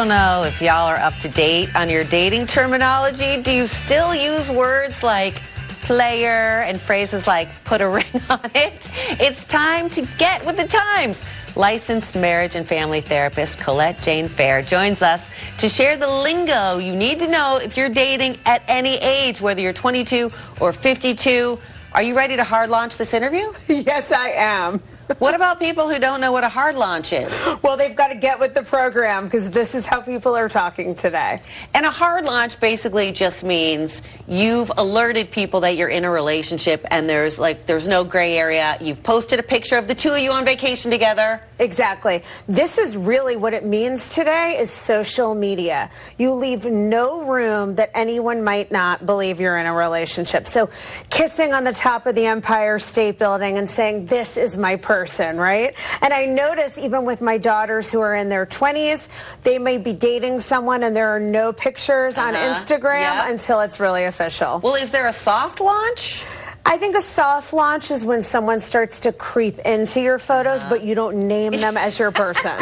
don't know if y'all are up to date on your dating terminology. Do you still use words like player and phrases like put a ring on it? It's time to get with the times. Licensed marriage and family therapist Colette Jane Fair joins us to share the lingo you need to know if you're dating at any age, whether you're 22 or 52. Are you ready to hard launch this interview? Yes, I am. What about people who don't know what a hard launch is? Well, they've got to get with the program because this is how people are talking today. And a hard launch basically just means you've alerted people that you're in a relationship and there's no gray area. You've posted a picture of the two of you on vacation together. Exactly. This is really what it means today is social media. You leave no room that anyone might not believe you're in a relationship. So kissing on the top of the Empire State Building and saying, this is my person, right? And I notice even with my daughters who are in their 20s, they may be dating someone and there are no pictures on Instagram until it's really official. Well, is there a soft launch? I think a soft launch is when someone starts to creep into your photos, but you don't name them as your person.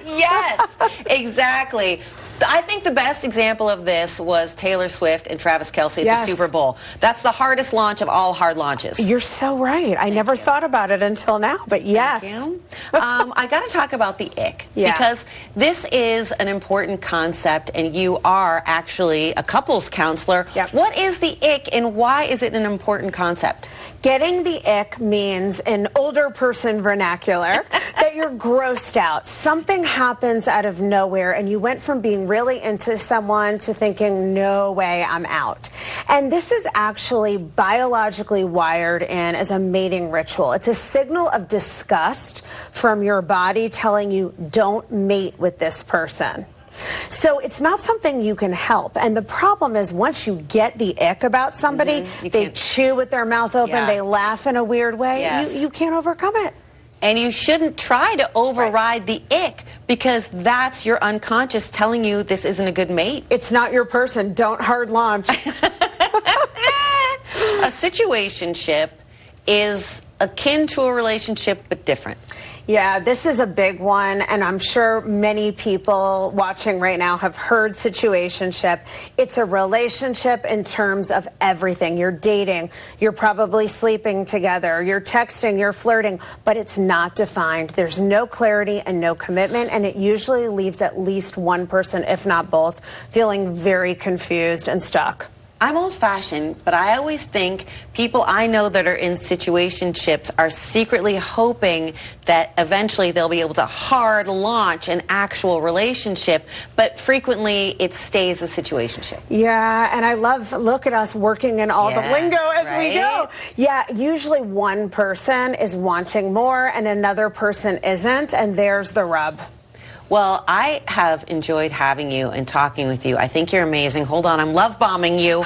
Yes, exactly. I think the best example of this was Taylor Swift and Travis Kelce at the Super Bowl. That's the hardest launch of all hard launches. You're so right. I never thought about it until now, but yes. I got to talk about the ick because this is an important concept and you are actually a couples counselor. What is the ick and why is it an important concept? Getting the ick means, in older person vernacular, that you're grossed out. Something happens out of nowhere and you went from being really into someone to thinking, no way, I'm out. And this is actually biologically wired in as a mating ritual. It's a signal of disgust from your body telling you, don't mate with this person. So it's not something you can help. And the problem is once you get the ick about somebody, they chew with their mouth open, they laugh in a weird way, you can't overcome it. And you shouldn't try to override the ick because that's your unconscious telling you this isn't a good mate. It's not your person. Don't hard launch. A situationship is akin to a relationship but different. Yeah, this is a big one, and I'm sure many people watching right now have heard situationship. It's a relationship in terms of everything. You're dating, you're probably sleeping together, you're texting, you're flirting, but it's not defined. There's no clarity and no commitment, and it usually leaves at least one person, if not both, feeling very confused and stuck. I'm old-fashioned, but I always think people I know that are in situationships are secretly hoping that eventually they'll be able to hard launch an actual relationship, but frequently it stays a situationship. Yeah, and I look at us working in all the lingo as we go. Yeah, usually one person is wanting more and another person isn't, and there's the rub. Well, I have enjoyed having you and talking with you. I think you're amazing. Hold on, I'm love bombing you.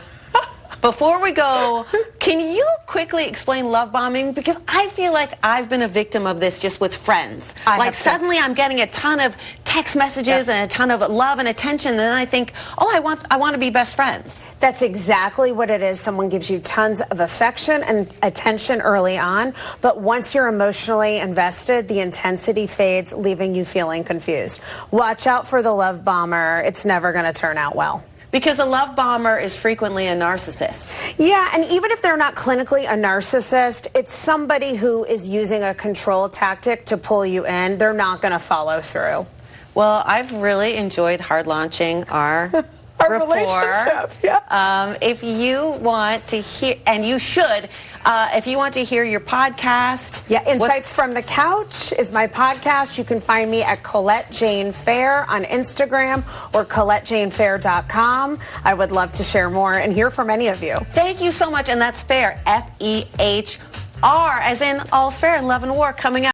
Before we go, can you quickly explain love bombing? Because I feel like I've been a victim of this just with friends. Like suddenly I'm getting a ton of text messages and a ton of love and attention, and then I think, oh, I want to be best friends. That's exactly what it is. Someone gives you tons of affection and attention early on, but once you're emotionally invested, the intensity fades, leaving you feeling confused. Watch out for the love bomber. It's never going to turn out well. Because a love bomber is frequently a narcissist. Yeah, and even if they're not clinically a narcissist, it's somebody who is using a control tactic to pull you in. They're not going to follow through. Well, I've really enjoyed hard launching our relationship. If you want to hear, and you should, if you want to hear your podcast. Yeah, Insights from the Couch is my podcast. You can find me at Colette Jane Fair on Instagram or ColetteJaneFair.com. I would love to share more and hear from any of you. Thank you so much, and that's fair, F-E-H-R, as in all's fair in love and war, coming up.